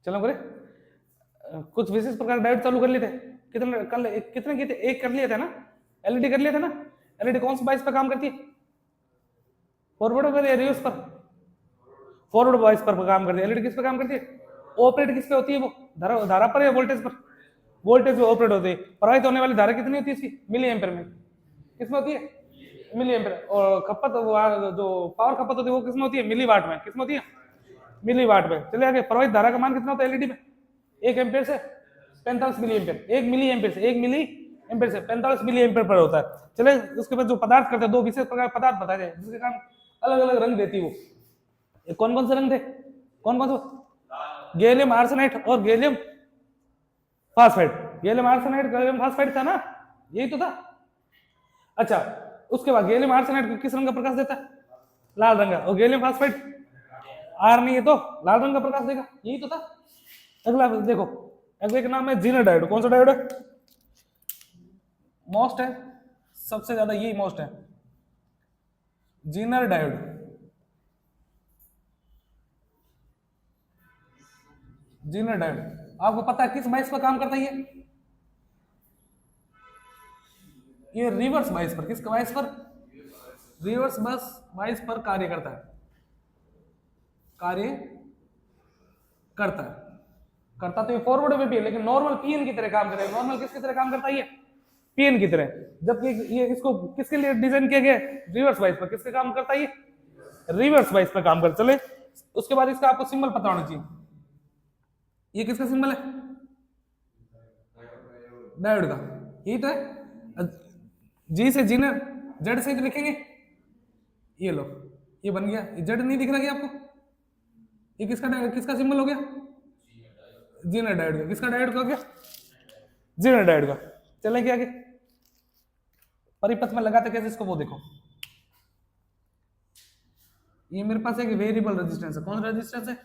चलो करे कुछ विशेष प्रकार डायोड चालू कर लिए थे, कितने किए थे? एक कर लिए थे ना, एलईडी कर लिए थे ना। एलईडी कौन सी बाइस पर काम करती है? फॉरवर्ड पर या रिवर्स पर? फॉरवर्ड बाइस पर काम करती है। एलईडी किस पर काम करती है? ऑपरेट किस पे होती है वो? धारा पर या वोल्टेज पर? वोल्टेज पे ऑपरेट होती है। प्रवाहित होने वाली धारा कितनी होती है इसकी? मिली एम्पेयर में। किसमें होती है? Milliampere. और खपत जो पावर खपत होती है वो किसमें होती है? मिली वाट में। किसमें होती है? मिली वाट में। चलिए आगे, प्रवाहित धारा का मान कितना होता है एलईडी में? 1 एम्पेयर से 45 मिली एम्पेयर। 1 मिली एम्पेयर से 1 मिली एम्पेयर से 45 मिली एम्पेयर पर होता है। चले उसके बाद जो पदार्थ करते हैं, दो विशेष प्रकार पदार्थ बताए जाए जिसके कारण अलग अलग रंग देती है वो। कौन कौन से रंग थे? कौन कौन से? गैलियम आर्सेनाइड और gallium phosphide. Gallium arsenide gallium phosphide था ना, यही तो था। अच्छा, उसके बाद गैलियम आर्सेनाइड किस रंग का प्रकाश देता है? लाल रंग का। और गैलियम फास्फाइड आर नहीं है तो लाल रंग का प्रकाश देगा, यही तो था। अगला देखो, अगले का नाम है जीनर डायोड। कौन सा डायोड है? मोस्ट है, सबसे ज्यादा यही मोस्ट है, जीनर डायोड। जीनर डायोड आपको पता है किस बाइस पर काम करता है? ये रिवर्स बाइस पर। किस बाइस पर? रिवर्स बस बाइस पर कार्य करता है। कार्य करता तो ये फॉरवर्ड में भी है, लेकिन नॉर्मल पीएन की तरह काम करेगा। नॉर्मल किसकी तरह काम करता है? ये पीएन की तरह। जबकि ये इसको किसके लिए डिजाइन किया गया? रिवर्स बाइस पर। किसके काम करता है ये? रिवर्स बाइस पर काम करता। चले उसके बाद इसका आपको सिंबल पता होना चाहिए। ये किसका सिंबल है? डायोड का। यही तो है। जी से जीनर, जेड से लिखेंगे। ये लो, ये बन गया। जेड नहीं दिख रहा क्या आपको? ये किसका सिंबल हो गया? जीनर डायोड का। किसका डायोड का हो गया? जीनर डायोड का। चलेंगे आगे, परिपथ में लगाते कैसे इसको वो देखो। ये मेरे पास एक वेरिएबल रेजिस्टेंस है। कौन सा रेजिस्टेंस है?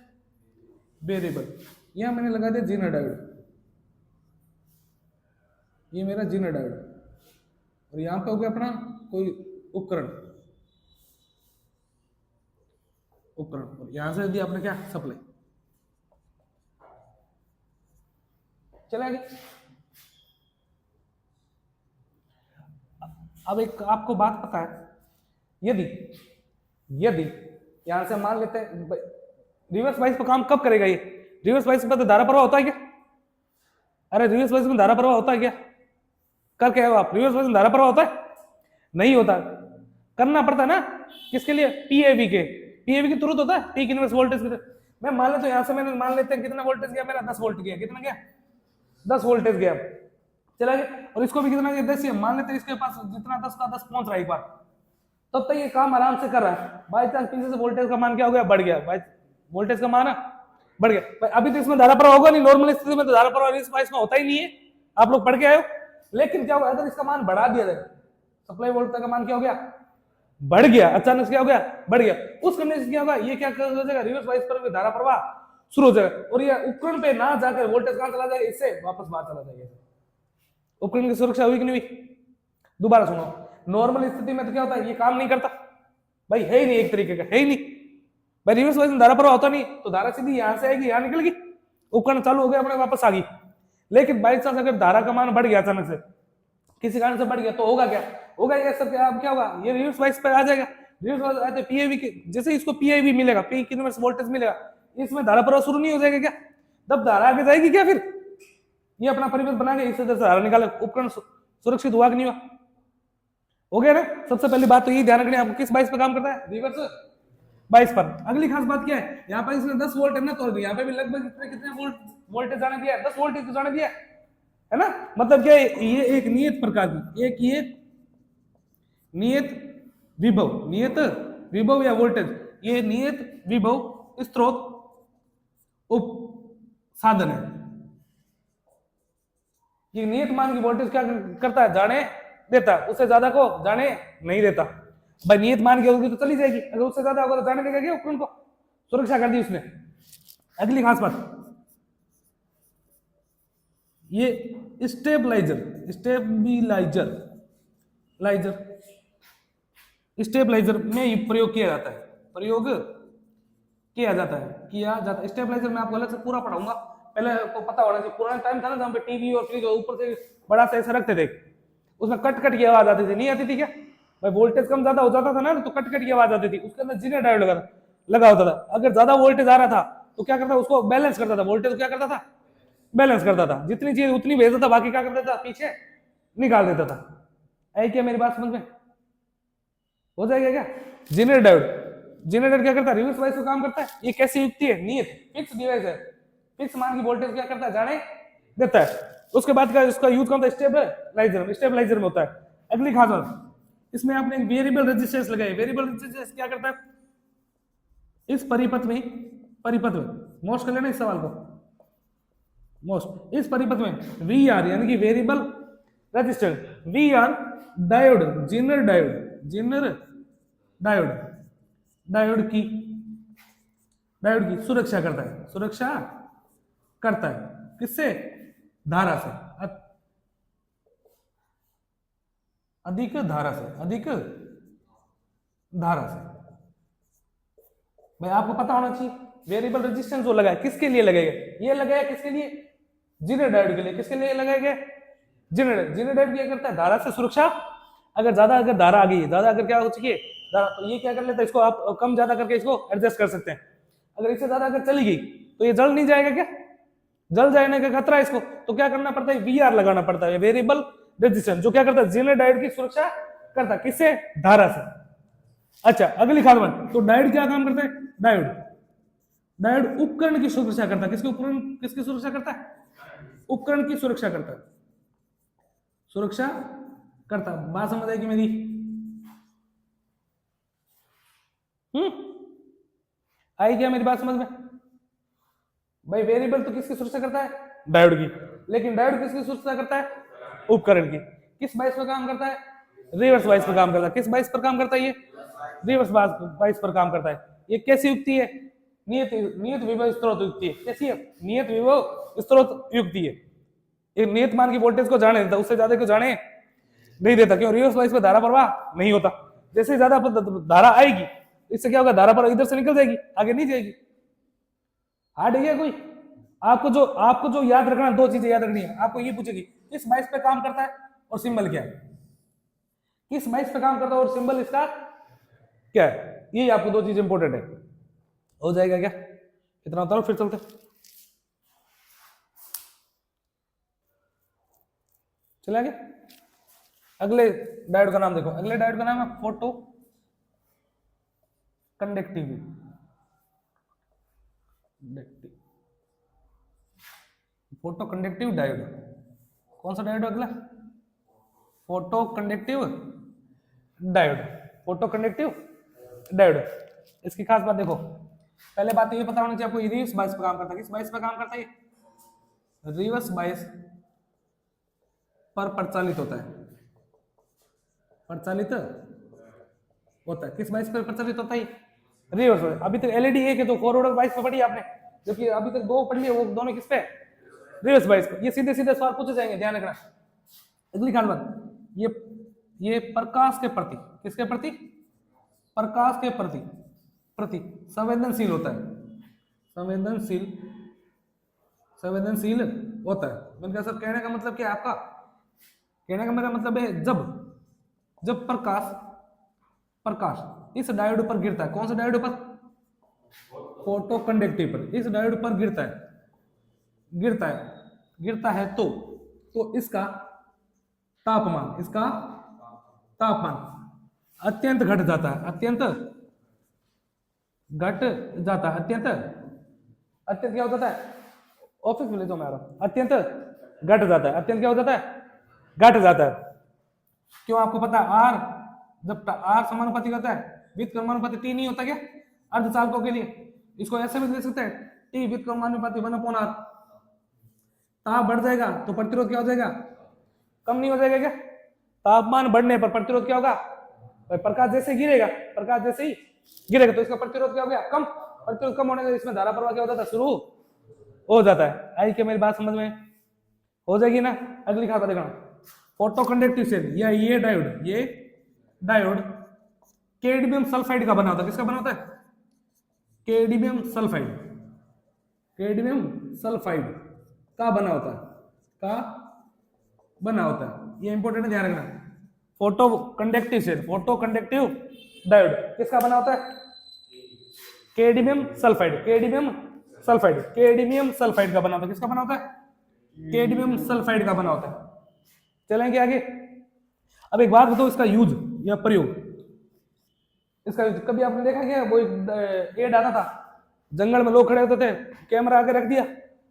वेरिएबल। यहां मैंने लगा दिया जीनर डायोड। ये मेरा जीनर डायोड। और यहां पे हो गया अपना कोई उपकरण। और यहां से दिया आपने क्या? सप्लाई। चले आगे। अब एक आपको बात पता है, यदि यहां से मान लेते हैं रिवर्स बाइस पर काम कब करेगा ये? रिवर्स बाइस पर तो धारा प्रवाह होता है क्या? अरे रिवर्स बाइस में धारा प्रवाह होता है क्या? कर क्या हो आप? रिवर्स बाइस में धारा प्रवाह होता है? नहीं होता। करना पड़ता है ना। किसके लिए? पीएवी के तुरंत होता है पीक इनवर्स वोल्टेज के। मैं मान लेता हूं यहां से, मैंने मान लेते हैं कितना वोल्टेज गया मेरा? 10 वोल्ट गया। कितना गया? 10 वोल्टेज गया। चला गया। और इसको भी कितना गया? 10 ही। मान लेते हैं इसके पास जितना 10 का 10 पहुंच रहा है एक बार, तब तक ये काम आराम से कर रहा है। बाई चांस पीछे से वोल्टेज का मान क्या हो गया? बढ़ गया। वोल्टेज का मान बढ़ गया। अभी तो इसमें धारा प्रवाह होगा नहीं। नॉर्मल स्थिति में तो धारा प्रवाह इस बाइस में होता ही नहीं है, आप लोग पढ़ के आए हो। लेकिन क्या होगा अगर इसका मान बढ़ा दिया जाए? सप्लाई वोल्टेज का मान क्या हो गया? बढ़ गया। अचानक से क्या हो गया? बढ़ गया। उस कंडीशन क्या होगा? ये क्या हो जाएगा? रिवर्स बाइस पर भी धारा प्रवाह शुरू हो जाएगा। और ये उपकरण पे ना जाकर वोल्टेज कहां चला जाएगा? इससे वापस बाहर चला जाएगा। उपकरण की सुरक्षा हुई कि नहीं हुई? दोबारा सुनो, नॉर्मल स्थिति में तो क्या होता है? ये काम नहीं करता भाई, है ही नहीं, एक तरीके का है ही नहीं भाई। रिवर्स बाइस में धारा प्रवाह होता नहीं, तो धारा सीधी यहां से आएगी, यहां निकल गई, उपकरण चालू हो गया, अपने वापस आ गई। लेकिन बाई चांस अगर धारा का मान बढ़ गया, अचानक से किसी कारण से बढ़ गया, तो होगा क्या? होगा ये सब क्या होगा? ये रिवर्स बाइस पे आ जाएगा। रिवर्स बाइस आते पीआईवी के, जैसे इसको पीआईवी मिलेगा, पीक इनवर्स वोल्टेज मिलेगा, इसमें धारा प्रवाह शुरू नहीं हो जाएगा क्या? तब धारा आगे जाएगी क्या? फिर ये अपना परिपथ बना के इससे धारा निकाले, उपकरण सुरक्षित हुआ कि नहीं हुआ? हो गया ना। सबसे पहली बात तो ये ध्यान रखनी है आपको, किस बाइस पर काम करता है? रिवर्स बाइस पर। अगली खास बात क्या है? यहाँ पर इसने 10 वोल्ट है ना, तो यहाँ पे भी लगभग कितने वोल्टेज जाने दिया है? 10 वोल्टेज तो जाने दिया है ना। मतलब क्या है? ये एक नियत प्रकार की, एक ये नियत विभव या वोल्टेज, ये नियत विभव स्रोत उप साधन है। ये नियत मान की वोल्टेज क्या करता है? जाने देता है। उससे ज्यादा को जाने नहीं देता भाई। नियत मान की होगी तो चली जाएगी, अगर उससे ज्यादा होगा तो जाने देगा क्या? उपकरण को सुरक्षा कर दी उसने। अगली खास बात, ये स्टेबलाइजर में प्रयोग किया जाता है। प्रयोग किया जाता है। स्टेबलाइजर मैं आपको अलग से पूरा पढ़ाऊंगा, पहले आपको पता होना चाहिए। पुराना टाइम था ना जहाँ पे टीवी और फ्रिज ऊपर से बड़ा सा ऐसा रखते थे, उसमें कट कट की आवाज आती थी, नहीं आती थी क्या भाई? वोल्टेज कम ज्यादा हो जाता था ना तो कट कट की आवाज आती थी, उसके अंदर जीरो डायोड लगा होता था। अगर ज्यादा वोल्टेज आ रहा था तो क्या करता, उसको बैलेंस करता था, वोल्टेज क्या करता था, बैलेंस करता था, जितनी चीज उतनी भेजता था, बाकी क्या करता था, पीछे निकाल देता था। है क्या मेरी बात समझ में? हो जाएगा क्या? जेनरेटर डायोड, जेनरेटर क्या करता है, रिवर्स वाइज का काम करता है। ये कैसी युक्ति है, नियत फिक्स डिवाइस है, फिक्स मान की वोल्टेज क्या करता है, जाने देता है। उसके बाद का इसका यूज कौन सा, स्टेबलाइजर में होता है। अगली खास बात, इसमें आपने एक वेरिएबल रेजिस्टेंस लगाई। वेरिएबल रेजिस्टेंस क्या करता है, इस परिपथ में मोस्ट कर लेना इस सवाल को, मोस्ट इस परिपथ में वी आर यानी कि variable resistance, V R diode, zener diode की सुरक्षा करता है किससे, धारा से, अधिक धारा से। भाई आपको पता होना चाहिए वेरिएबल रेजिस्टेंस जो लगाया किसके लिए लगाया, ये लगाया किसके लिए, जेनर डायोड के लिए। किसके लिए लगाया गया, जेनर डायोड क्या करता है, धारा से सुरक्षा। अगर धारा आ गई, ज्यादा अगर क्या हो चुकी है धारा, तो ये क्या कर लेता है, इसको आप कम ज्यादा करके इसको एडजस्ट कर सकते हैं। अगर इससे ज्यादा अगर चली गई तो ये जल नहीं जाएगा क्या, जल जाने का खतरा है इसको, तो क्या करना पड़ता है, वीआर लगाना पड़ता है, वेरिएबल रेजिस्टेंस, जो क्या करता है, जेनर डायोड की सुरक्षा करता है, किससे, धारा से। अच्छा अगली खास बात, तो डायोड क्या काम करता है, डायोड उपकरण की सुरक्षा करता है। किसकी सुरक्षा करता है, उपकरण की सुरक्षा करता है। बात समझ आएगी मेरी? आई क्या मेरी बात समझ में? भाई वेरिएबल तो किसकी सुरक्षा करता है, डायोड की, लेकिन डायोड किसकी सुरक्षा करता है, उपकरण की। किस बाइस पर काम करता है, रिवर्स बाइस पर काम करता है। किस बाइस पर काम करता है, ये रिवर्स बाइस पर काम करता है। ये कैसी युक्ति है, नियत विभव स्रोत युक्ति है। कैसी है, नियत विभव स्रोत युक्ति है। ये नियत मान की वोल्टेज को जाने देता, उससे ज्यादा को जाने नहीं देता। क्यों, रिवर्स बाइस पर धारा प्रवाह नहीं होता। जैसे ज्यादा धारा आएगी, इससे क्या होगा, धारा पर इधर से निकल जाएगी, आगे नहीं जाएगी। हार्ड है कोई? आपको जो याद रखना, दो चीजें याद रखनी है। आपको ये पूछेगी किस बाइस पे काम करता है और सिंबल क्या है, किस बाइस पे काम करता है और सिंबल इसका क्या है, ये आपको दो चीजें इंपॉर्टेंट है। हो जाएगा क्या, इतना उतारो फिर चलते। चला गया? अगले डायोड का नाम देखो, अगले डायोड का नाम है फोटो कंडक्टिव डायोड। कौन सा डायोड अगला, फोटो कंडक्टिव डायोड। इसकी खास बात देखो, पहले बात ये पता होनी चाहिए आपको, रिवर्स बाइस पर काम करता है। किस बाइस पर काम करता है, रिवर्स बाइस पर प्रचालित होता है, किस बाइस पर प्रचालित होता है, रिवर्स बाइस। अभी तक एलईडी एक है तो फॉरवर्ड बाइस पर पढ़ी आपने, जबकि अभी तक दो पढ़ लिए, वो दोनों किस पे, रिवर्स बाइस पर। ये सीधे सीधे सवाल पूछे जाएंगे, ध्यान रखना। अगली खास बात, ये प्रकाश के प्रति, किसके प्रति, प्रकाश के प्रति संवेदनशील होता है, संवेदनशील होता है। मैंने कहा सर कहने का मतलब क्या है आपका, कहने का मेरा मतलब है जब प्रकाश इस डायोड पर गिरता है, कौन से डायोड पर, फोटो कंडक्टिव पर, इस डायोड पर गिरता है तो इसका तापमान अत्यंत घट जाता है, अत्यंत क्या हो जाता है, ऑफिस में ले जाओ मैं आ रहा हूं, अत्यंत घट जाता है, अत्यंत क्या हो जाता है, घट जाता है। क्यों, आपको पता है आर, जब आर समानुपाती होता है विद क्रमानुपाती टी नहीं होता क्या अर्धचालकों के लिए, इसको ऐसे भी लिख सकते हैं, टी विद क्रमानुपाती 1/r। ताप बढ़ जाएगा तो प्रतिरोध क्या हो जाएगा, कम नहीं हो जाएगा क्या, तापमान बढ़ने पर प्रतिरोध क्या होगा, प्रकाश जैसे गिरेगा तो इसका प्रतिरोध क्या हो गया, कम। प्रतिरोध कम होने से इसमें धारा प्रवाह क्या हो जाता है, शुरू हो जाता है। आई क्या मेरी बात समझ में हो जाएगी ना? अगली खास बात देखना, फोटो कंडक्टिव सेल या ये डायोड कैडमियम सल्फाइड का बना होता है। किसका बना होता है, केडमियम सल्फाइड, केडमियम सल्फाइड का बना होता है, का बना होता है, ये इंपॉर्टेंट है, ध्यान रखना। Photo conductive cell, photo conductive diode किसका बना होता है? Cadmium sulphide, cadmium sulphide, cadmium sulphide का बना होता है। किसका बना होता है? केडमियम सल्फाइड का बना होता है। चलेंगे आगे। अब एक बात बताओ, इसका यूज या प्रयोग, इसका यूज कभी आपने देखा क्या? वो एड आता था, जंगल में लोग खड़े होते थे, कैमरा आगे रख दिया,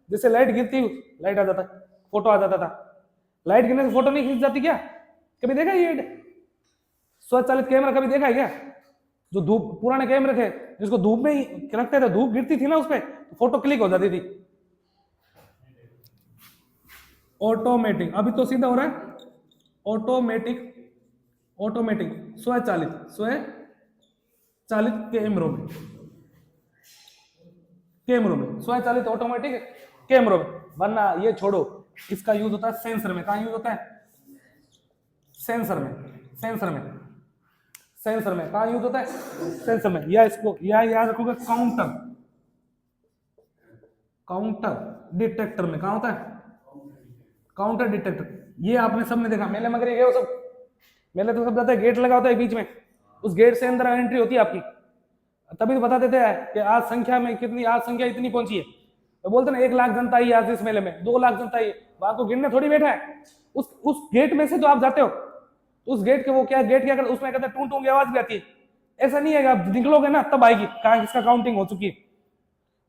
जिससे लाइट गिरती लाइट आ जाता, फोटो आ जाता था। लाइट गिरने से फोटो नहीं खींच जाती क्या? कभी देखा ये एड? स्वचालित कैमरा कभी देखा है क्या? जो धूप, पुराने कैमरे थे जिसको धूप में ही रखते थे, धूप गिरती थी ना उस पर, तो फोटो क्लिक हो जाती थी। ऑटोमेटिक, अभी तो सीधा हो रहा है ऑटोमेटिक, ऑटोमेटिक स्वचालित, स्वचालित कैमरों में, कैमरों में स्वचालित ऑटोमेटिक कैमरों में। वरना ये छोड़ो, इसका यूज होता है सेंसर में। कहां यूज होता है? सेंसर में, सेंसर में, सेंसर में। कहां यूज होता है? सेंसर में। या इसको या याद रखोगे, काउंटर, काउंटर डिटेक्टर में। कहां होता है? Counter detector. ये आपने सबने देखा, मेले मगरे गए हो सब, मेले तो सब जाता है, गेट लगा होता है बीच में, उस गेट से अंदर एंट्री होती है आपकी, तभी तो बता देते हैं कि आज संख्या में कितनी, आज संख्या इतनी पहुंची है। तो बोलते ना 1 लाख जनता आई आज इस मेले में, 2 लाख जनता आई, वहां को गिनने थोड़ी बैठा है। उस गेट में से तो आप जाते हो, उस गेट के वो क्या, गेट क्या करते, उसमें कहते हैं टूं टूं की आवाज भी आती है। ऐसा नहीं है कि आप निकलोगे ना तब आएगी, कहां किसका काउंटिंग हो चुकी है,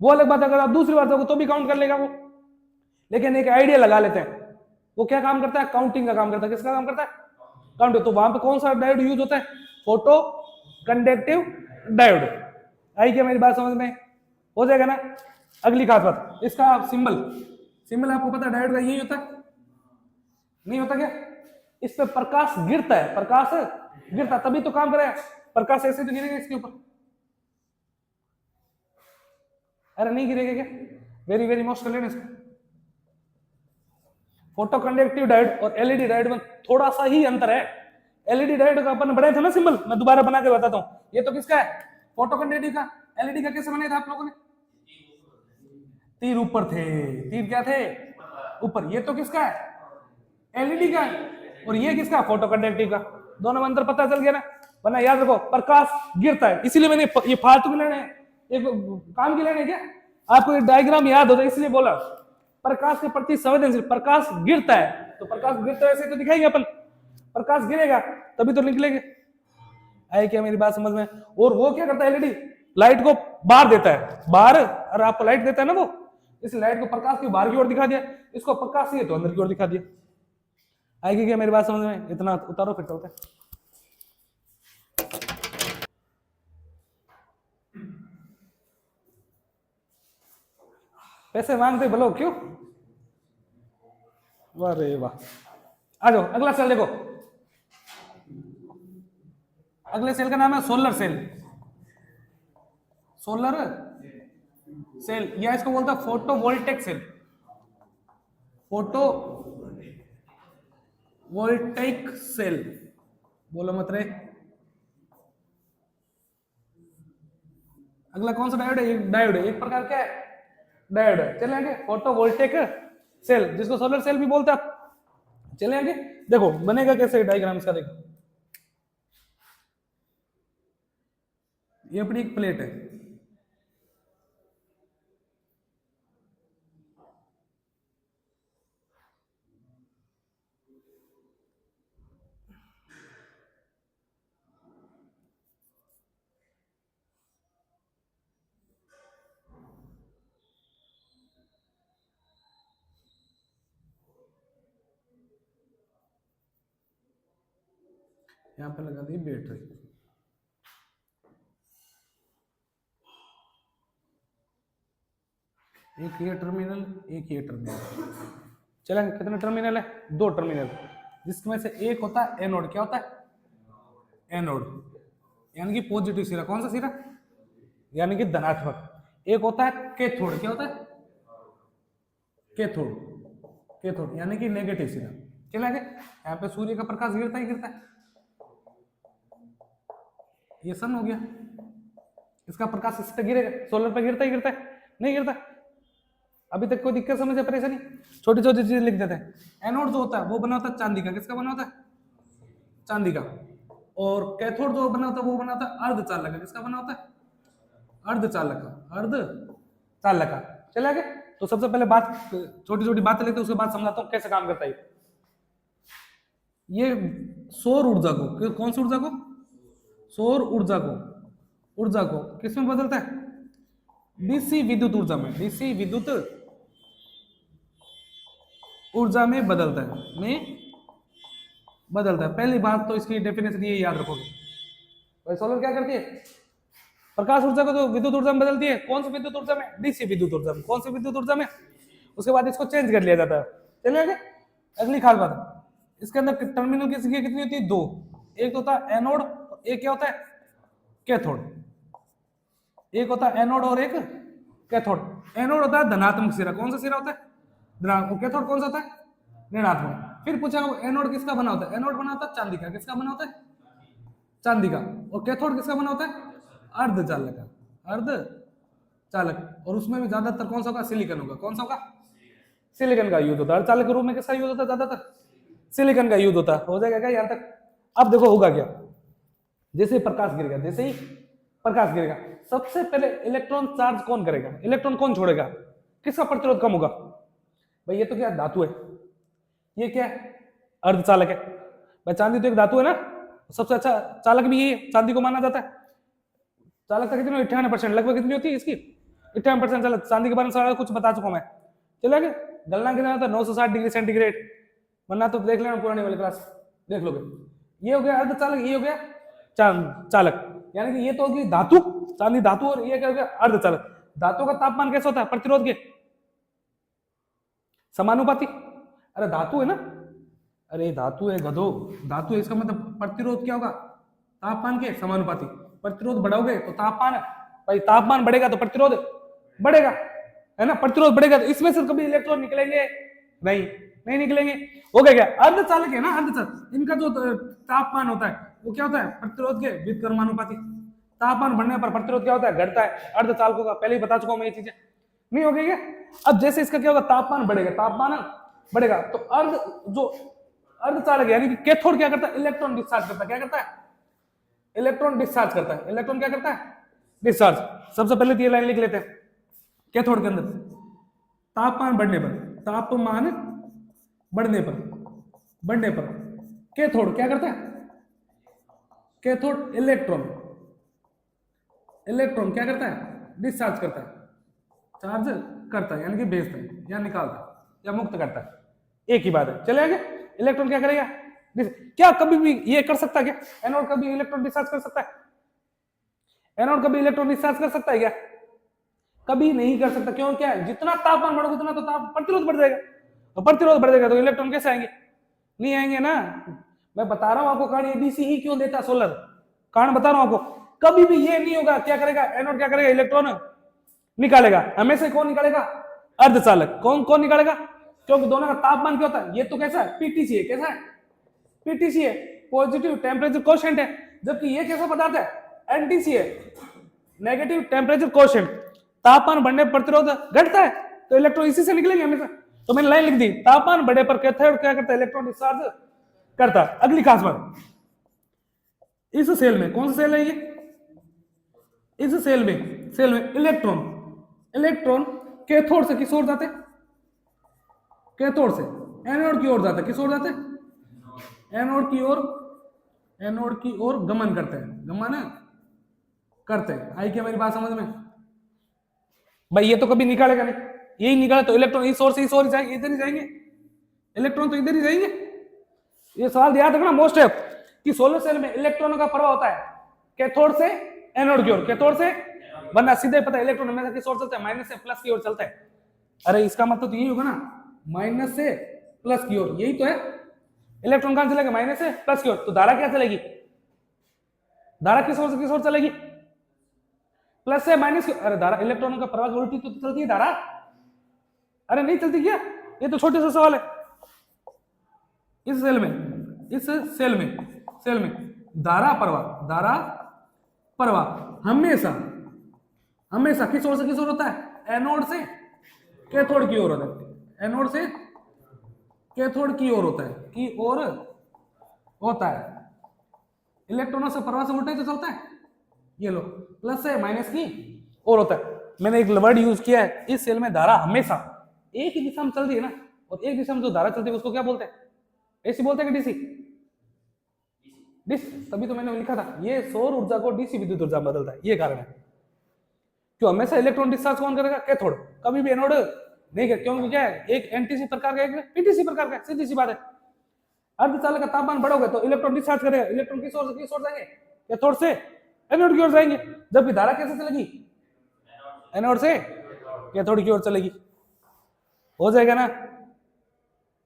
वो अलग बात। अगर आप दूसरी बार जाओगे तो भी काउंट कर लेगा वो। लेकिन एक आइडिया लगा लेते हैं, वो क्या काम करता है? काउंटिंग का काम करता है। किसका काम करता है? काउंटिंग। तो वहां पे कौन सा डायोड यूज होता है? Photo conductive diode. आई क्या मेरी बात समझ में? हो जाएगा ना। अगली खास बात, इसका सिंबल, सिंबल आपको पता है डायोड का यही होता है, नहीं होता क्या? इस पे प्रकाश गिरता है, प्रकाश गिरता तभी तो काम करेगा। प्रकाश ऐसे तो गिरेगा इसके ऊपर, अरे नहीं गिरेगा क्या? वेरी वेरी मोस्ट कर लेना इसको। फोटो कंडक्टिव डायोड और एलईडी डायोड में थोड़ा सा ही अंतर है। एलईडी डायोड का अपन बनाया था ना सिंबल, मैं दोबारा बना के बताता हूं। ये तो किसका है? फोटो कंडक्टिव का। एलईडी का कैसे बनाया था आप लोगों ने? तीर ऊपर थे, तीर क्या थे? ऊपर। ये तो किसका है? एलईडी का है। और ये किसका? फोटो कंडक्टिव का। दोनों में अंतर पता चल गया ना। वरना याद रखो, प्रकाश गिरता है, इसीलिए मैंने ये फालतू की लेने, एक काम की लेने क्या, आपको ये डायग्राम याद हो जाए इसलिए बोला। प्रकाश के प्रति संवेदनशील, प्रकाश गिरता है तो प्रकाश गिरता है ऐसे तो दिखाएंगे अपन, प्रकाश गिरेगा तभी तो निकलेंगे। आए क्या मेरी बात समझ में? और वो क्या करता है? एलईडी लाइट को बाहर देता है, बाहर, और आपको लाइट देता है ना वो, इस लाइट को प्रकाश की बाहर की ओर दिखा दिया, इसको प्रकाश ही तो अंदर की ओर दिखा दिया। आएगी क्या मेरी बात समझ में? इतना उतारो फिर होता है। पैसे मांगते भलो क्यों? अरे वाह। आ जाओ अगला सेल देखो, अगले सेल का नाम है सोलर सेल, सोलर सेल, या इसको बोलता है photo वोल्टेक cell, photovoltaic cell. बोलो मत रे। अगला कौन सा डायोड है? डायोड है, एक प्रकार क्या है? डायोड है। चले आगे, फोटो वोल्टेक सेल, जिसको सोलर सेल भी बोलते हैं। चले आगे, देखो बनेगा कैसे डायग्राम इसका। देखो ये अपनी एक प्लेट है, यहां पे लगा दी बैटरी, एक ये टर्मिनल, एक ये टर्मिनल। चलेंगे, कितने टर्मिनल है? 2 टर्मिनल, जिसमें से एक होता है एनोड। क्या होता है? एनोड, यानी कि पॉजिटिव सिरा। कौन सा सिरा? यानी कि धनात्मक। एक होता है कैथोड। क्या होता है? कैथोड, कैथोड यानी कि नेगेटिव सिरा। चलेंगे, यहाँ पे सूर्य का प्रकाश गिरता ही गिरता है, ये सन हो गया, इसका प्रकाश इस पे गिरेगा, सोलर पे गिरता ही गिरता है, नहीं गिरता। अभी तक कोई दिक्कत समझ परेशानी? छोटी छोटी चीजें लिख देते हैं। एनोड जो होता है वो बना होता है चांदी का, किसका बना होता है? चांदी का। और कैथोड जो बना होता है वो बना होता है अर्धचालक का, किसका बना होता है? अर्धचालक का, अर्धचालक का। चले आगे। तो सबसे पहले बात, छोटी छोटी बातें लेते हैं, उसके बाद समझाता हूँ कैसे काम करता है ये। सौर ऊर्जा को, कौन सी ऊर्जा को? सौर ऊर्जा को किसमें बदलता है? डीसी विद्युत ऊर्जा में, डीसी विद्युत ऊर्जा में बदलता है, पहली बात तो इसकी डेफिनेशन ये याद रखोगे। भाई सोलर क्या करती है? प्रकाश ऊर्जा को तो विद्युत ऊर्जा में बदलती है। कौन सी विद्युत ऊर्जा में? डीसी विद्युत ऊर्जा में। कौन सी विद्युत ऊर्जा में? उसके बाद इसको चेंज कर लिया जाता है। चलिए आगे। अगली खास बात, इसके अंदर टर्मिनल की संख्या कितनी होती है? 2। एक होता है एनोड, एक क्या होता है? कैथोड। एक होता है एनोड और एक कैथोड। एनोड होता है धनात्मक सिरा। कौन सा सिरा होता है? धनात्मक। कैथोड कौन सा होता है? ऋणात्मक। फिर पूछा एनोड किसका बना होता है? एनोड बना होता है चांदी का। किसका बना होता है? चांदी का। और कैथोड किसका बना होता है? अर्धचालक का, अर्धचालक। और उसमें भी ज्यादातर कौन सा होगा? सिलिकॉन होगा। कौन सा होगा? सिलिकॉन का यूज होता है। अर्धचालक के रूप में किसका यूज होता है? ज्यादातर सिलिकॉन का यूज होता है। हो जाएगा क्या यहाँ तक? अब देखो होगा क्या, जैसे ही प्रकाश गिरेगा, सबसे पहले इलेक्ट्रॉन चार्ज कौन करेगा? इलेक्ट्रॉन कौन छोड़ेगा? किसका प्रतिरोध कम होगा? भाई ये तो क्या धातु है, ये क्या है? अर्धचालक है। भाई चांदी तो एक धातु है ना, सबसे अच्छा चालक भी ये चांदी को माना जाता है। चालकता कितनी? 98%। लगभग कितनी होती है इसकी? 98% चालक। चांदी के बारे में सारा कुछ बता चुका हूं मैं। चलिए गलना कितना होता है? 960 डिग्री सेंटीग्रेड। वरना तो देख लेना पुरानी वाली क्लास, देख लोगे। ये हो गया अर्धचालक, ये हो गया चालक। यानी कि ये तो होगी धातु, चांदी धातु, और ये क्या हो गया? अर्धचालक। धातु का तापमान कैसा होता है? प्रतिरोध के समानुपाती। अरे धातु है ना, अरे धातु है गधो, धातु है। इसका मतलब प्रतिरोध क्या होगा? तापमान के समानुपाती। प्रतिरोध बढ़ाओगे तो तापमान, भाई तापमान बढ़ेगा तो प्रतिरोध बढ़ेगा, है ना? प्रतिरोध बढ़ेगा तो इसमें से कभी इलेक्ट्रॉन निकलेंगे? नहीं निकलेंगे। हो गया क्या? अर्धचालक है ना, अर्धचालक। इनका जो तापमान होता है वो क्या होता है? प्रतिरोध के व्युत्क्रमानुपाती। तापमान बढ़ने पर प्रतिरोध क्या होता है? घटता है। अर्धचालकों का पहले ही बता चुका हूं मैं ये चीजें, नहीं हो गई क्या? अब जैसे इसका क्या होगा? तापमान बढ़ेगा तो अर्धचालक यानी कि कैथोड क्या करता है? इलेक्ट्रॉन डिस्चार्ज करता है। क्या करता है? इलेक्ट्रॉन डिस्चार्ज करता है। इलेक्ट्रॉन क्या करता है? डिस्चार्ज। सबसे पहले तो ये लाइन लिख लेते हैं। कैथोड के अंदर तापमान बढ़ने पर कैथोड क्या करता है? कैथोड इलेक्ट्रॉन क्या करता है? डिस्चार्ज करता है, चार्ज करता है, यानी कि भेजता है या निकालता है या मुक्त करता है। एक ही बात है। चले आगे। इलेक्ट्रॉन क्या करेगा? क्या कभी भी ये कर सकता है क्या? एनोड कभी इलेक्ट्रॉन डिस्चार्ज कर सकता है? एनोड कभी इलेक्ट्रॉन डिस्चार्ज कर सकता है क्या? कभी नहीं कर सकता। क्यों? क्या है? जितना तापमान बढ़ेगा उतना तो प्रतिरोध बढ़ जाएगा, और प्रतिरोध बढ़ जाएगा तो इलेक्ट्रॉन कैसे आएंगे? नहीं आएंगे ना। मैं बता रहा हूं आपको कारण, एबीसी ही क्यों देता सोलर, कारण बता रहा हूं आपको। कभी भी ये नहीं होगा। क्या करेगा एनोड? क्या करेगा? इलेक्ट्रॉन निकालेगा। हमेशा कौन निकालेगा? अर्धचालक। कौन निकालेगा? क्योंकि दोनों का तापमान क्या होता है? ये तो कैसा है? पीटीसी है। कैसा है? पीटीसी है, पॉजिटिव टेम्परेचर कोशेंट है। जबकि ये कैसा पदार्थ है? एनटीसी है, नेगेटिव टेम्परेचर कोशेंट। तापमान बढ़ने पर प्रतिरोध घटता है तो इलेक्ट्रॉन इसी से निकलेंगे हमेशा। तो मैंने लाइन लिख दी, तापमान बढ़े पर कैथोड क्या करता है? इलेक्ट्रॉन डिस्चार्ज करता है। अगली खास बात, इस सेल में, कौन सा सेल है ये? इस सेल में इलेक्ट्रॉन कैथोड से किस ओर जाते? कैथोड से एनोड की ओर जाता है। किस ओर जाते? एनोड की ओर गमन करते हैं। आई क्या मेरी बात समझ में? भाई ये तो कभी निकालेगा नहीं, यही निकाले तो इलेक्ट्रॉन इस ओर से इस ओर ही जाएंगे, इधर ही जाएंगे। इलेक्ट्रॉन तो इधर ही जाएंगे। ये सवाल याद रखना मोस्ट है कि सोलर सेल में इलेक्ट्रॉनों का प्रवाह होता है कैथोड से एनोड की ओर, कैथोड से, वरना सीधे पता है इलेक्ट्रॉन हमेशा किस ओर चलता है? माइनस से प्लस की ओर चलता है। अरे इसका मतलब तो यही होगा ना, माइनस से प्लस की ओर, यही तो है। इलेक्ट्रॉन कहां चलेगा? माइनस से प्लस की ओर। तो धारा क्या चलेगी? धारा किस ओर से किस ओर चलेगी? प्लस से माइनस की। अरे धारा, इलेक्ट्रॉनों का प्रवाह उल्टी तो चलती है धारा। अरे नहीं चलती क्या? ये तो छोटे सा सवाल है। इस सेल में धारा प्रवाह हमेशा हमेशा किस ओर से किस ओर होता है? एनोड से कैथोड की ओर होता है। एनोड से कैथोड की ओर होता है, की ओर होता है। इलेक्ट्रॉनों से परवाह से उल्टा ही तो चलता है। ये लो, प्लस से माइनस की ओर होता है। मैंने एक वर्ड यूज किया है, इस सेल में धारा हमेशा एक ही दिशा में चल रही है ना, और एक दिशा में जो धारा चलती है उसको क्या बोलते हैं? एसी बोलते हैं कि डीसी? डिस, तभी तो मैंने लिखा था ये सौर ऊर्जा को डीसी विद्युत ऊर्जा में बदलता है, ये कारण है। क्यों? हमेशा इलेक्ट्रॉन डिस्चार्ज कौन करेगा? कैथोड, कभी भी एनोड नहीं कर। क्योंकि क्या है, एक एनटीसी प्रकार का, एक पीटीसी प्रकार का, सीधी सी बात है। अर्धचालक का तापमान बढ़ोगे तो इलेक्ट्रॉन डिस्चार्ज करेगा। इलेक्ट्रॉन किस ओर से किस ओर जाएंगे? कैथोड से एनोड की ओर जाएंगे। जबकि धारा कैसे चलेगी? एनोड से कैथोड की ओर चलेगी। हो जाएगा ना?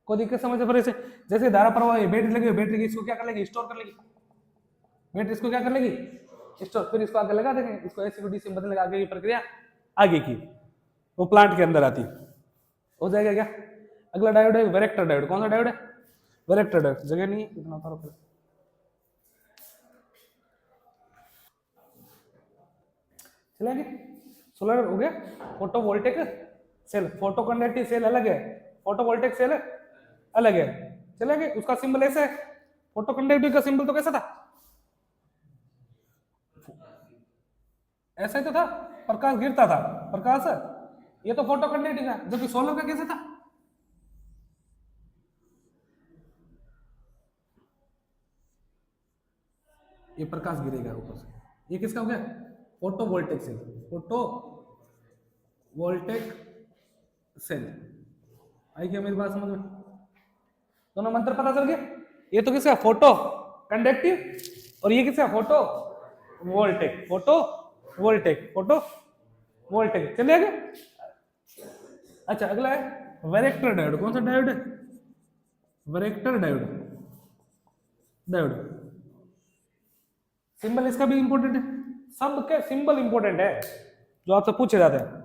कोई दिक्कत समझ पर? इसे जैसे धारा प्रवाह है, बैटरी लगी हुई, बैटरी की इसको क्या कर लेगी? स्टोर कर लेगी। बैटरी इसको क्या कर लेगी? स्टोर। फिर इसको आगे लगा देंगे, इसको एसी टू डीसी में बदलने का आगे की प्रक्रिया आगे की वो प्लांट के अंदर आती। हो जाएगा क्या? अगला डायोड है वेरेक्टर डायोड। कौन सा डायोड है? Varactor diode. जगह नहीं है इतना उतारो पहले। चलेंगे? सोलर हो गया। Photovoltaic cell, photo conductive cell अलग है, फोटोवोल्टेक सेल अलग है। चलेंगे? उसका सिंबल ऐसे है। फोटो कंडक्टिव का सिंबल तो कैसा था? ऐसा ही तो था, प्रकाश गिरता था, प्रकाश। ये तो फोटो कंडक्टिव है। जबकि सोलर का कैसे था? ये प्रकाश गिरेगा ऊपर से। ये किसका हो गया? Photovoltaic cell, photovoltaic cell. आई क्या मेरी बात समझ में? दोनों मंत्र पता चल गया? ये तो किसका? Photoconductive. और ये किसका? Photovoltaic, photovoltaic, photovoltaic. चलिए आगे। अच्छा, अगला है वेरेक्टर डायोड। कौन सा डायोड है? Varactor diode. डायोड सिंबल इसका भी इंपॉर्टेंट है। सबके सिंबल इंपॉर्टेंट है जो आपसे पूछे जाते हैं।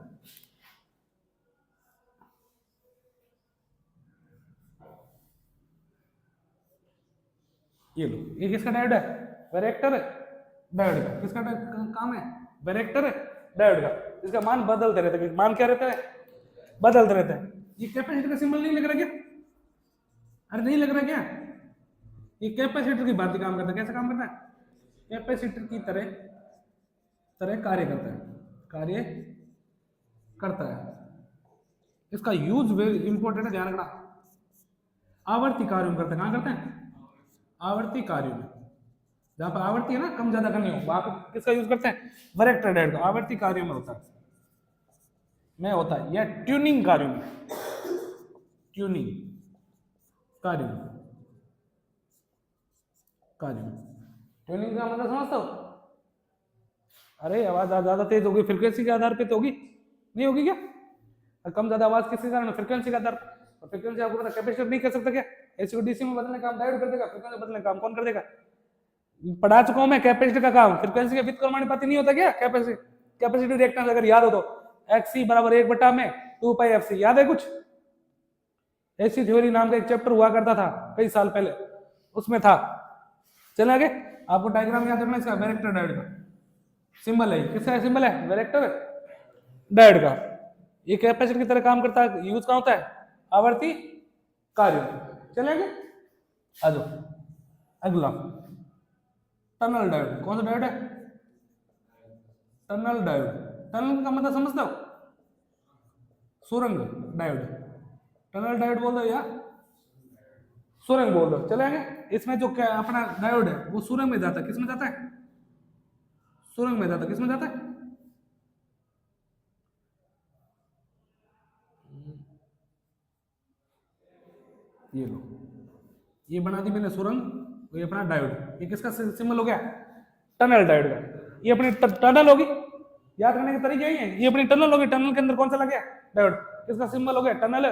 ये लो, ये किसका डायोड है? वेरेक्टर डायोड का। किसका काम है? वेरेक्टर डायोड का। इसका मान बदलते रहते हैं। मान क्या रहता है? बदलते रहते हैं। ये कैपेसिटर का सिंबल नहीं लग रहा क्या? अरे नहीं लग रहा क्या? ये कैपेसिटर की बात काम करता है। कैसे काम करता है? कैपेसिटर की तरह तरह कार्य करता है, कार्य करता है। इसका यूज वेरी इंपॉर्टेंट है, ध्यान रखना। आवर्ती कार्य में करता है। कहां करते हैं? आवर्ती कार्य में। जहां पर आवर्ती है ना, कम ज्यादा करनी हो, वहां पर किसका यूज करते हैं? वेरेक्टर डायोड का। आवर्ती कार्य में होता है, होता है, या ट्यूनिंग कार्य में। ट्यूनिंग कार्य में, ट्यूनिंग का मतलब समझते हो? अरे आवाज ज्यादा तेज होगी, फ्रीक्वेंसी के आधार पे तो होगी, नहीं होगी क्या? कम ज्यादा आवाज किसके कारण? फ्रीक्वेंसी के आधार पर। फ्रीक्वेंसी आपको पता, कैपेसिटर नहीं कर सकता क्या? एसी को डीसी में बदलने का काम डायोड कर देगा, फ्रीक्वेंसी बदलने का काम कौन कर देगा? पढ़ा चुका हूं मैं कैपेसिटर का काम। फ्रीक्वेंसी के व्युत्क्रमानुपाती नहीं होता क्या? कैपेसिटिव रिएक्टेंस अगर याद हो तो XC बराबर 1/2 याद है कुछ? ऐसी थ्योरी नाम का एक चैप्टर हुआ करता था कई साल पहले, उसमें था। चले आगे। आपको डायग्राम याद रखना इसका। वेरेक्टर डायोड का सिंबल है, किसका सिंबल है? वेरेक्टर डायोड का। ये कैपेसिटर की तरह काम करता है। यूज कहां होता है? आवर्ती कार्य। चलेंगे? आ जाओ। अगला टनल डायोड। कौन सा डायोड है? Tunnel diode. टनल का मतलब समझते हो? सुरंग डायोड। टनल डायोड बोल दो या सुरंग बोल दो, चलेंगे। इसमें जो अपना डायोड है वो सुरंग में जाता है। किसमें जाता है? सुरंग में जाता है। किसमें जाता है? ये लो, ये बना दी मैंने सुरंग। ये अपना डायोड। ये किसका सिंबल हो गया? टनल डायोड का। ये अपनी टनल होगी, याद करने के तरीके यही है। ये अपनी टनल होगी, टनल के अंदर कौन सा लग गया? डायोड। किसका सिंबल हो गया? टनल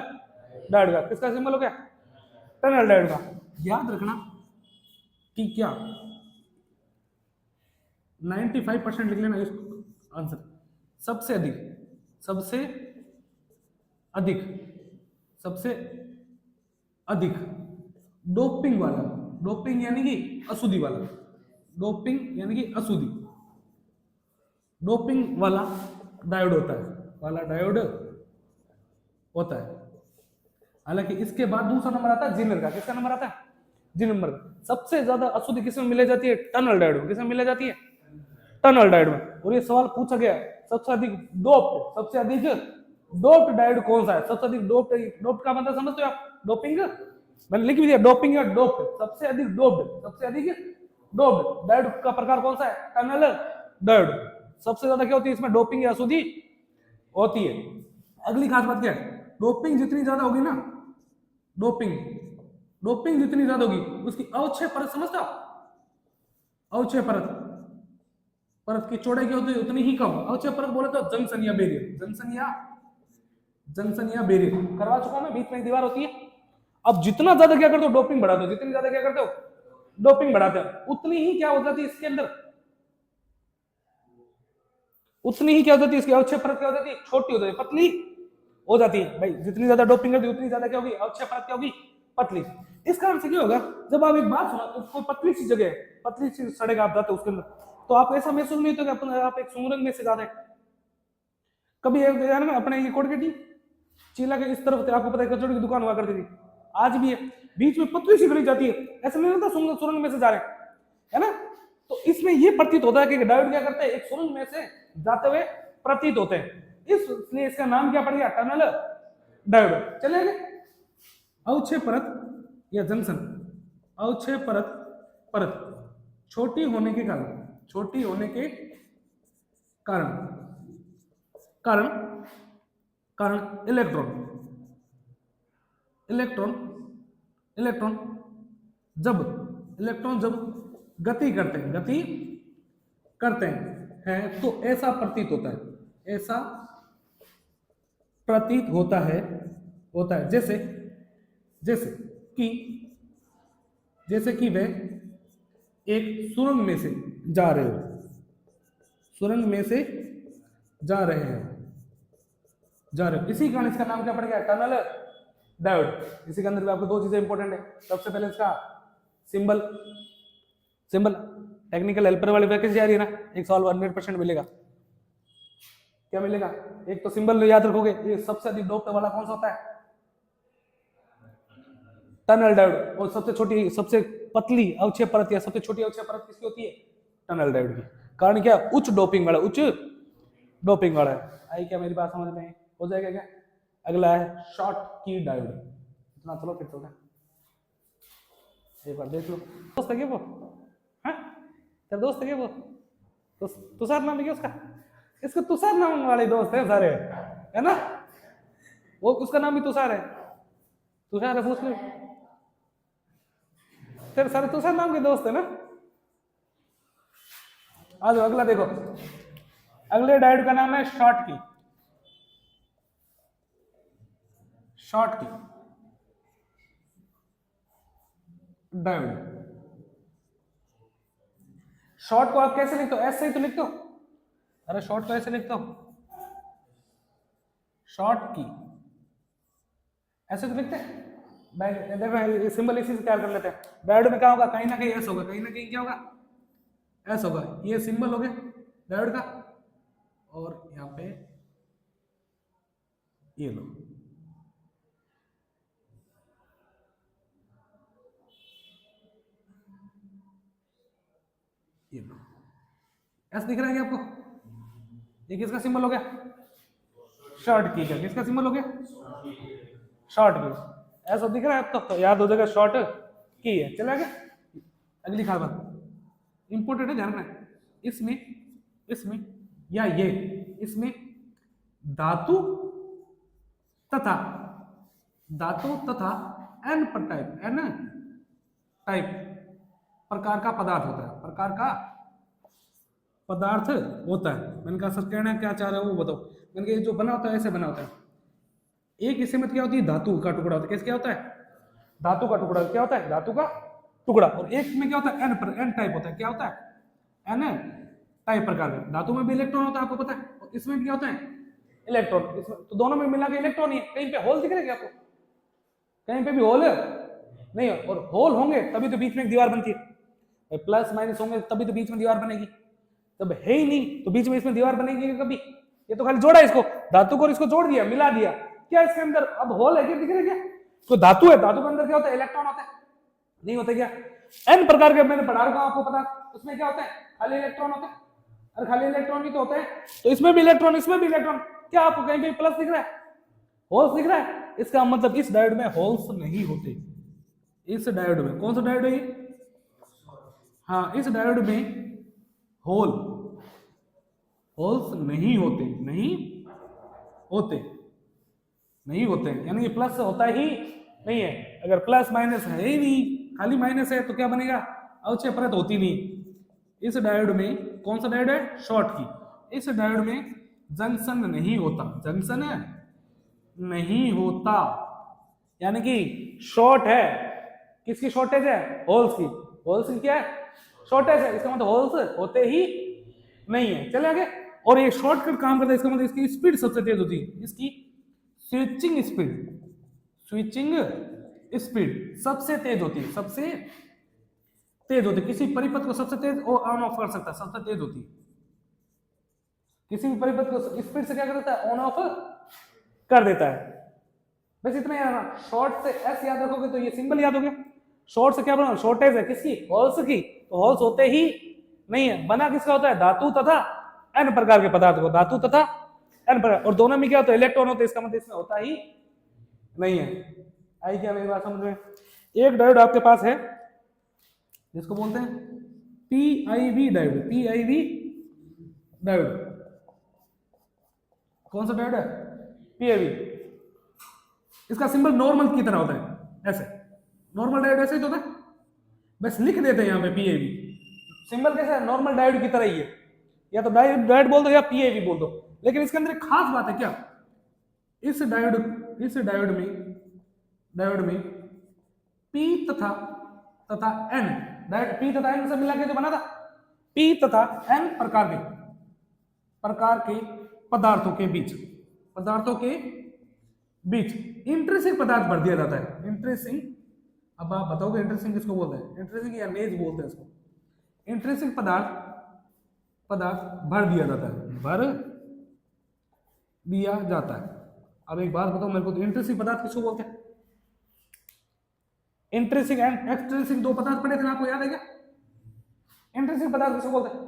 डायोड का। किसका सिंबल हो गया? टनल डायोड का। याद रखना कि क्या 95% लिख लेना इस आंसर। सबसे अधिक, सबसे अधिक, सबसे अधिक डोपिंग वाला, डोपिंग यानी कि अशुद्धि वाला, डोपिंग यानी कि अशुद्धि, डोपिंग वाला डायोड होता है, काला डायोड होता है। हालांकि इसके बाद दूसरा नंबर आता है जीनर का। किसका नंबर आता है? जी नंबर का। सबसे ज्यादा अशुद्धि किसमें मिले जाती है? टनल डायोड में। किसमें मिले जाती है? टनल डायोड में। और ये सवाल पूछा गया सबसे अधिक डोप्ड, सबसे अधिक डोप्ड डायोड कौन सा है? सबसे अधिक डोप्ड, डोप्ड का मतलब समझते हो आप? डोपिंग मैंने लिख भी दिया, डोपिंग या डोप्ड। सबसे अधिक डोप्ड, सबसे अधिक डोप्ड डायोड का प्रकार कौन सा है? Tunnel diode. सबसे ज्यादा क्या होती है इसमें? डोपिंग या अशुद्धि होती है। अगली खास बात क्या है? डोपिंग जितनी ज्यादा होगी ना, डोपिंग डोपिंग जितनी ज्यादा होगी उसकी अवक्षय परत समझता? अवक्षय परत, परत की चौड़ाई क्या होती है? उतनी ही कम। अवक्षय परत बोले तो जंक्शन या बैरियर, जंक्शन या बैरियर करवा चुका हूं मैं। बीच में एक दीवार होती है। अब जितना ज्यादा क्या करते हो? डोपिंग बढ़ाते हो। जितनी ज्यादा क्या करते हो? डोपिंग बढ़ाते हो, उतनी ही क्या हो जाती है इसके अंदर? उतनी ही क्या हो जाती है इसकी अवक्षय परत? क्या हो जाती है? छोटी हो जाती है, पतली हो जाती है। भाई जितनी ज्यादा डोपिंग करती है उतनी ज्यादा क्या होगी? अवक्षय परत क्या होगी? पतली। इस कारण से क्या होगा, जब आप एक बात सुना तो कोई पतली सी जगह है, पतली सी सड़क आप जाते हो उसके अंदर, तो आप ऐसा महसूस नहीं होता कि आप एक सुरंग में से जा रहे हैं। कभी ना अपने ये कोटगेटी चीला के इस तरफ थे, आपको पता है कचौड़ी की दुकान हुआ करती थी, आज भी है। बीच में पतली सी गली जाती है, ऐसा नहीं लगता सुरंग में से जा रहे हैं, है ना? तो इसमें ये प्रतीत होता है कि डायोड क्या करते हैं? एक सुरंग में से जाते हुए प्रतीत होते हैं, इसलिए इसका नाम क्या पड़ गया? Tunnel diode. चलेगा? अवक्षय परत या जंक्शन, अवक्षय परत, परत छोटी होने के कारण, छोटी होने के कारण, कारण कारण इलेक्ट्रॉन, इलेक्ट्रॉन इलेक्ट्रॉन जब इलेक्ट्रॉन जब गति करते हैं, गति करते हैं तो ऐसा प्रतीत होता है, ऐसा प्रतीत होता है, होता है जैसे जैसे कि जैसे कि वे एक सुरंग में से जा रहे हो, सुरंग में से जा रहे हैं, जा रहे हो। इसी कारण इसका नाम क्या पड़ गया? Tunnel diode. इसी के अंदर भी आपको दो चीजें इंपॉर्टेंट है। सबसे पहले इसका सिंबल, सिंबल टेक्निकल हेल्पर वाली वैकेंसी आ रही है ना, एक सवाल 100% मिलेगा। क्या मिलेगा? एक तो सिंबल याद रखोगे, ये सबसे अधिक डोप्ड वाला कौन सा होता है? Tunnel diode. और सबसे छोटी, सबसे पतली अवक्षय परत या सबसे छोटी अवक्षय परत किसकी होती है? टनल डायोड की। कारण क्या? उच्च डोपिंग वाला, उच्च डोपिंग वाला है। आई क्या मेरी बात समझ में? हो जाएगा क्या? अगला है शॉर्ट की डायोड। इतना चलो फिर तो एक बार देख लो। दोस्त है क्या वो? हाँ तेरा दोस्त है क्या वो? तो तुषार नाम है क्या उसका? इसका तुषार नाम वाले दोस्त है सारे, है ना? वो उसका नाम भी तुषार है, तुषार है, पूछ लो। तेरे सारे तुषार नाम के दोस्त है ना? आ जाओ अगला देखो। अगले डायोड का नाम है शॉर्ट की, शॉर्ट की डायोड। शॉर्ट को आप कैसे लिखते हो? ऐसे ही तो लिखते हो। अरे शॉर्ट को ऐसे लिखते हो, शॉर्ट की, ऐसे तो लिखते हैं। देखो सिंबल इसी से तैयार कर लेते हैं। डायोड में क्या होगा? कहीं ना कहीं एस होगा, कहीं ना कहीं क्या होगा? एस होगा। ये सिंबल हो गया डायोड का, और यहाँ पे ये लो, ये लो, एस दिख रहा है क्या आपको? ये किसका सिंबल हो गया? शॉर्ट की का। किसका सिंबल हो गया? शॉर्ट की। ऐसा दिख रहा है आपको? तो याद हो जाएगा शॉर्ट की है। चला गया? अगली खास बात इंपोर्टेंट है, ध्यान रखना। इसमें इसमें या ये इसमें धातु तथा एन टाइप, एन टाइप प्रकार का पदार्थ होता है, प्रकार का पदार्थ होता है। मैंने कहा सर कहना क्या चाह रहे हो वो बताओ। मैंने कहा जो बना होता है ऐसे बना होता है। एक हिस्से में क्या होती है? धातु का टुकड़ा होता है। कैसे क्या होता है? धातु का टुकड़ा। क्या होता है? धातु का टुकड़ा। और एक में क्या होता है? एन टाइप होता है। क्या होता है? एन टाइप प्रकार का। धातु में भी इलेक्ट्रॉन होता है, आपको पता है, और इसमें भी क्या होता है? इलेक्ट्रॉन। इसमें तो दोनों में मिला के इलेक्ट्रॉन ही है। कहीं पे होल दिख रहा है क्या आपको? कहीं पे भी होल नहीं है। और होल होंगे तभी तो बीच में एक दीवार बनती है। प्लस माइनस होंगे तभी तो बीच में दीवार बनेगी। तब है ही नहीं तो बीच में इसमें दीवार बनेगी कभी? ये तो खाली जोड़ा इसको, धातु को इसको जोड़ दिया, मिला दिया। क्या इसके अंदर अब होल है क्या, दिख रहा है क्या? तो धातु है, धातु के अंदर क्या होता है, इलेक्ट्रॉन होते हैं, नहीं होते क्या? एन प्रकार के मैंने पढ़ा रखा आपको पता, उसमें क्या होता है, खाली इलेक्ट्रॉन होते हैं। अरे खाली इलेक्ट्रॉन ही तो होते हैं, तो इसमें भी इलेक्ट्रॉन, इसमें भी इलेक्ट्रॉन। क्या आपको कहीं कहीं प्लस दिख रहा है, होल्स दिख रहा है? इसका मतलब इस डायोड में होल्स नहीं होते। इस डायोड में, कौन सा डायोड है ये? हाँ, इस डायोड में होल्स नहीं होते, नहीं होते, नहीं होते, यानी कि प्लस होता ही नहीं है। अगर प्लस माइनस है ही नहीं, खाली माइनस है, तो क्या बनेगा, अवक्षय परत होती नहीं। इस डायोड में, कौन सा डायोड है, शॉर्ट की, इस डायोड में जंक्शन नहीं होता, जंक्शन नहीं होता, यानी कि शॉर्ट है। किसकी शॉर्टेज है, होल्स की। होल्स की क्या है, शॉर्टेज है, इसका मतलब होल्स होते ही नहीं है। चले आगे। और ये शॉर्टकट काम करता है, इसका मतलब इसकी स्पीड सबसे तेज होती है, इसकी स्विचिंग स्पीड सबसे तेज होती है, सबसे तेज होती है। किसी परिपथ को सबसे तेज ऑन ऑफ कर सकता है, सबसे तेज होती है। किसी भी परिपथ को स्पीड से क्या कर देता है, ऑन ऑफ कर देता है। बस इतना याद, शॉर्ट से एस याद रखोगे तो ये सिंबल याद हो गया। शॉर्ट से क्या बना, शॉर्टेज है किसकी, होल्स की, तो होल्स होते ही नहीं है। बना किसका होता है, धातु तथा एन प्रकार के पदार्थ को, धातु तथा एन प्रकार, और दोनों में क्या होता है, इलेक्ट्रॉन होते हैं, इसका मतलब इसमें होता ही नहीं है। आई क्या मेरी बात समझ में? एक डायोड आपके पास है जिसको बोलते हैं पीआईवी डायोड, पीआईवी डायोड। कौन सा डायोड है, पीआईवी। इसका सिंबल नॉर्मल की तरह होता है, ऐसे नॉर्मल डायोड ऐसे ही तो होता है, बस लिख देते हैं यहाँ पे पीएवी। सिंबल कैसा है, नॉर्मल डायोड की तरह ही है, या तो डायोड बोल दो या पीएवी बोल दो। लेकिन इसके अंदर एक खास बात है क्या, इस डायोड में पी तथा एन, पी तथा एन से मिला के जो बना था, पी तथा एन प्रकार के पदार्थों के बीच इंट्रिंसिक पदार्थ भर दिया जाता है। इंट्रिंसिक, अब आप बताओगे इंट्रिंसिक किसको बोलते हैं, इंट्रिंसिक या नेज बोलते हैं इसको। इंट्रिंसिक पदार्थ भर दिया जाता है। अब एक बात बताओ मेरे को, तो इंट्रिंसिक पदार्थ किसको बोलते हैं? इंट्रिंसिक एंड एक्सट्रिंसिक दो पदार्थ पढ़े थे, आपको याद है क्या? इंट्रिंसिक पदार्थ किसको बोलते हैं?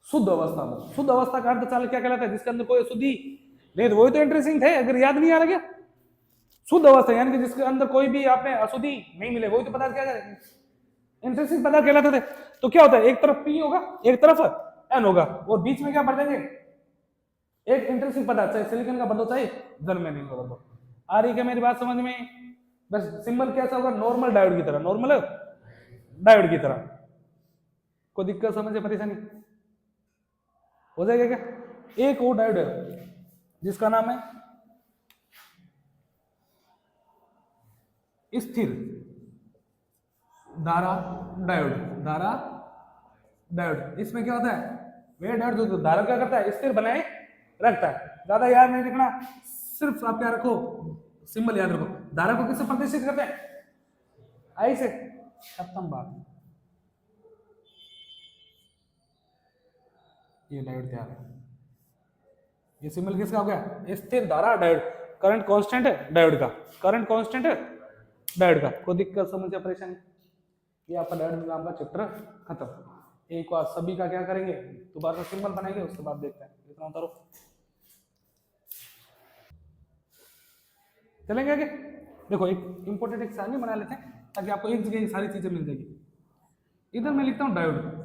शुद्ध अवस्था में। शुद्ध अवस्था का अर्थ चाल क्या कहलाता है, जिसके अंदर कोई अशुद्धि नहीं, तो वही तो इंट्रिंसिक थे। अगर याद नहीं आ रहा क्या, शुद्ध अवस्था यानी कि जिसके अंदर कोई भी आपने अशुद्धि नहीं मिले, वही तो पदार्थ क्या करेंगे, इंट्रिंसिक पदार्थ कहलाते थे। तो क्या होता है, एक तरफ पी होगा, एक तरफ एन होगा, और बीच में क्या भर देंगे, एक इंट्रिंसिक पदार्थ, चाहे सिलिकॉन का बदलो चाहे जर्मेनियम का बदलो। आ रही क्या मेरी बात समझ में? बस सिंबल कैसा होगा, नॉर्मल डायोड की तरह, नॉर्मल डायोड की तरह। कोई दिक्कत समझे, परेशानी हो जाएगा क्या? एक और डायोड है जिसका नाम है स्थिर धारा डायोड। इसमें क्या होता है, वे डायोड जो धारा क्या करता है, स्थिर बनाए रखता है। ज्यादा याद नहीं रखना, सिर्फ आप क्या रखो, सिंबल याद रखो। धारा को किससे प्रदर्शित करते हैं, आई से, खत्म बात। ये डायोड तैयार है। ये सिंबल किसका हो गया, स्थिर धारा डायोड। करंट कांस्टेंट है डायोड का, करंट कांस्टेंट है डायोड का। कोई दिक्कत समझ या परेशानी? ये आपका डायोड नाम का चैप्टर खत्म। एक बार सभी का क्या करेंगे, दोबारा सिंबल बनाएंगे, उसके बाद देखते हैं। इतना उतारो, चलेंगे आगे। देखो एक इंपॉर्टेंट एक सारणी बना लेते हैं ताकि आपको एक जगह सारी चीजें मिल जाएगी। इधर मैं लिखता हूँ डायोड,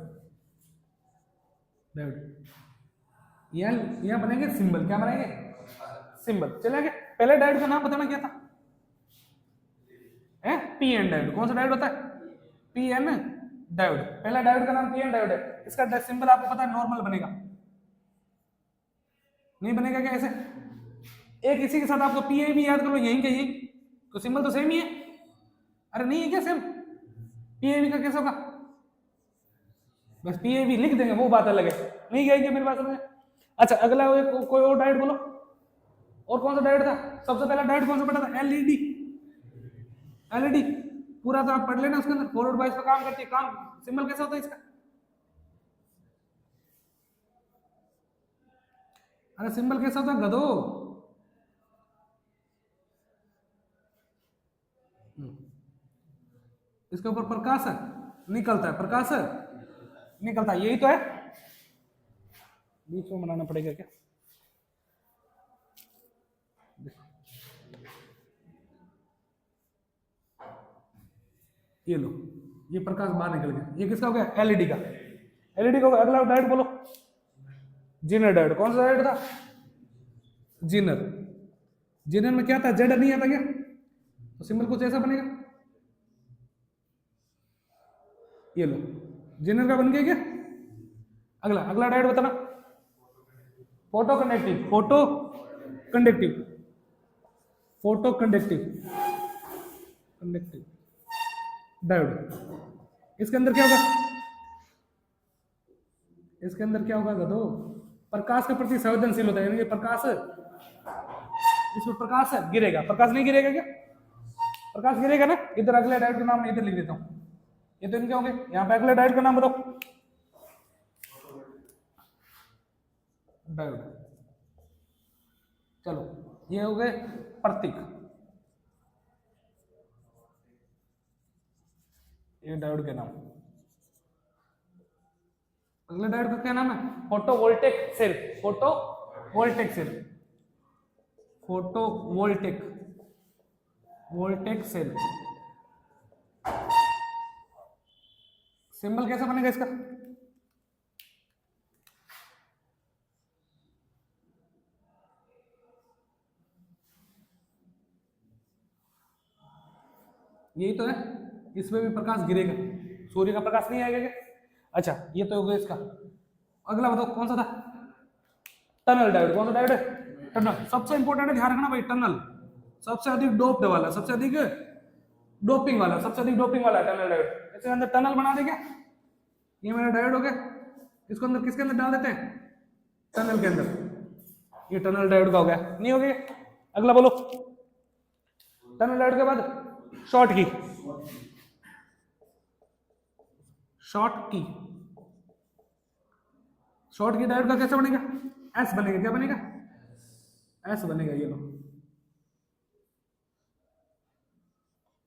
यहाँ बनेंगे सिंबल। क्या बनाएंगे, सिंबल। चले आगे। पहले डायोड का नाम बताना क्या था, पी एन डायोड। कौन सा डायोड होता है, पी एन डायोड। पहला डायोड का नाम पी एन डायोड है। इसका सिंबल आपको पता है, नॉर्मल बनेगा, नहीं बनेगा क्या ऐसे? एक इसी के साथ आपको पी ए भी याद करो, यहीं का यही, तो सिंबल तो सेम ही है। अरे नहीं है क्या सेम, पी ए का कैसे होगा, बस पी ए लिख देंगे, वो बात अलग है। नहीं गई क्या मेरी बात समझ? अच्छा अगला कोई और डायोड बोलो। और कौन सा डायोड था, सबसे पहला डायोड कौन सा पढ़ा था, एलईडी। एलईडी पूरा तो आप पढ़ लेना, उसके अंदर फॉरवर्ड बायस का काम करती है। काम सिंबल कैसा होता है इसका, अरे सिंबल कैसा होता है गधो? इसके ऊपर प्रकाश है, निकलता है, प्रकाश है, निकलता है, यही तो है। बीच में बनाना पड़ेगा क्या? ये लो, ये प्रकाश बाहर निकल गया। ये किसका हो गया? एलईडी का। एलईडी का। अगला डायोड बोलो। Zener diode. कौन सा डायोड था? जीनर। जीनर में क्या था? जेड नहीं आता क्या? तो सिंबल कुछ ऐसा बनेगा। ये लो, जीनर का बन गया क्या? अगला अगला डायोड बताना। Photo conductive. Photo conductive. Photo conductive conductive diode. इसके अंदर क्या होगा? इसके अंदर क्या होगा गधो? प्रकाश के प्रति संवेदनशील होता है, यानी कि प्रकाश, इसमें प्रकाश गिरेगा। प्रकाश नहीं गिरेगा क्या? प्रकाश गिरेगा ना। इधर अगले डायोड का नाम मैं इधर लिख देता हूं। ये तो इनके होंगे। यहाँ पे अगले डायोड का नाम बताओ। डायोड। चलो, ये हो गए प्रतीक। ये डायोड के नाम। अगले डायोड का क्या नाम है? Photovoltaic cell. Photovoltaic cell. Photovoltaic voltaic cell. Symbol कैसा बनेगा इसका? यही तो है। इसमें भी प्रकाश गिरेगा, सूर्य का प्रकाश नहीं आएगा क्या? अच्छा, ये तो हो गया इसका। अगला बताओ कौन सा था? Tunnel diode. कौन सा डायोड है? टनल। सबसे इंपॉर्टेंट है, ध्यान रखना भाई, टनल सबसे अधिक डोप्ड वाला, सबसे अधिक डोपिंग वाला, सबसे अधिक डोपिंग वाला टनल डायोड। इसके अंदर टनल बना देंगे। ये मेरा डायोड हो गया। इसको अंदर किसके अंदर डाल देते हैं? टनल के अंदर। ये टनल डायोड का हो गया। नहीं हो गया? अगला बोलो। टनल डायोड के बाद शॉर्ट की। शॉर्ट की। शॉर्ट की डायोड का कैसे बनेगा? एस बनेगा। क्या बनेगा? एस बनेगा। ये लो,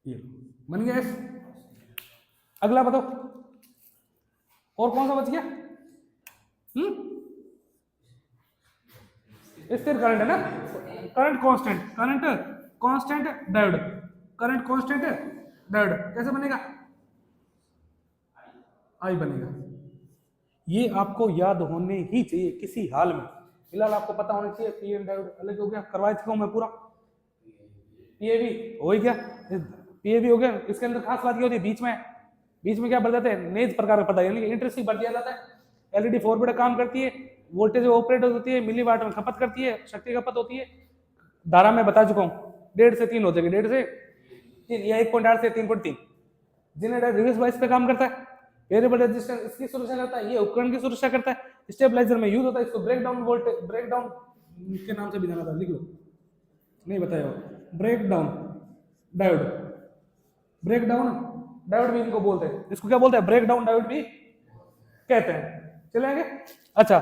ये बन गया एस। अगला बताओ, और कौन सा बच गया? स्थिर करंट है ना, current constant. Current constant diode. Current constant diode कैसे बनेगा? आई बनेगा। ये आपको याद होने ही चाहिए किसी हाल में। फिलहाल आपको पता होना चाहिए पीएन डायोड अलग हो गया, करवा चुका हूं मैं पूरा। पीएवी हो ही गया, पीएवी हो गया। इसके अंदर खास बात ये होती है, बीच में क्या बढ़ जाता है? नेज प्रकार का पता है, यानी कि इंटरेस्टिंग बढ़ दिया जाता है। एलईडी फॉरवर्ड काम करती है, वोल्टेज ऑपरेट होती है, मिली वाट में खपत करती है, शक्ति खपत होती है। धारा में बता चुका हूँ, 1.5 से 3 हो जाएगी, 1.5 से 3 या 1.8 से 3.3। जनरेटर रिवर्स बायस पे काम करता है। वेरिएबल रेजिस्टेंस इसकी सुरक्षा करता है, ये उपकरण की सुरक्षा करता है। स्टेबलाइजर में यूज होता है। इसको ब्रेकडाउन वोल्टेज, ब्रेकडाउन के नाम से भी जाना था, लिख लो, नहीं बताया। Breakdown diode. ब्रेकडाउन डायोड भी इनको बोलते हैं। इसको क्या बोलते हैं? ब्रेकडाउन डायोड भी कहते हैं। चलेंगे। अच्छा,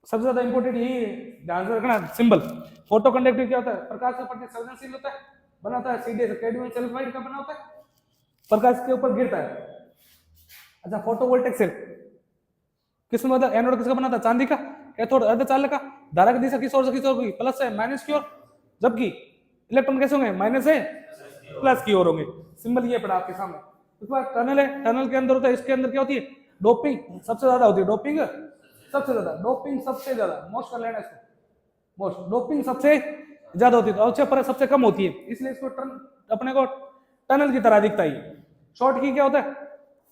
सबसे ज्यादा इंपॉर्टेंट यही ध्यान से रखना, सिंबल। फोटो कंडक्टिव क्या होता है? प्रकाश के प्रति संवेदनशील होता है, बनाता है सीधे कैडमियम सल्फाइड का बना होता है, प्रकाश के ऊपर गिरता है। अच्छा, फोटोवोल्टेक सेल किस में होता है? एनोड किसका बना था? चांदी का। कैथोड अर्धचालक का। धारा की दिशा किस ओर से किस ओर होगी? प्लस से माइनस की ओर। जबकि इलेक्ट्रॉन कैसे होंगे? माइनस से प्लस की ओर होंगे। सिंबल ये पड़ा आपके सामने। उसके बाद टनल है। टनल के अंदर होता है, इसके अंदर क्या होती है? डोपिंग सबसे ज्यादा होती है। डोपिंग सबसे ज्यादा, डोपिंग सबसे ज्यादा, मोस्ट कर लेना इसको, मोस्ट। डोपिंग सबसे ज्यादा होती है, तो अवक्षय परत सबसे कम होती है, इसलिए इसको अपने को टनल की तरह दिखता है। शॉर्ट की क्या होता है?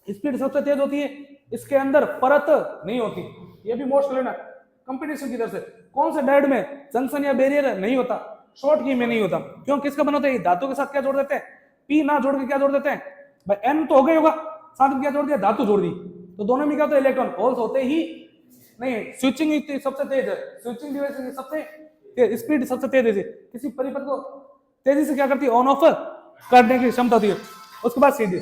स्पीड सबसे तेज होती है, इसके अंदर परत नहीं होती। ये भी मोस्ट लेना कंपटीशन की तरफ से। कौन से डायोड में जंक्शन या बैरियर नहीं होता? शॉर्ट की में नहीं होता। क्यों? किसका बना होता है? धातु के साथ क्या जोड़ देते हैं? पी ना जोड़ के क्या जोड़ देते हैं भाई? एन तो हो गई होगा, साथ में क्या जोड़ दिया? धातु जोड़ दी। तो दोनों में क्या होता है? इलेक्ट्रॉन होल्स होते ही नहीं। स्विचिंग सबसे तेज है, स्विचिंग डिवाइस की सबसे स्पीड सबसे तेज है। किसी परिपथ को तेजी से क्या करती है? ऑन ऑफ करने की क्षमता होती है। उसके बाद सीधे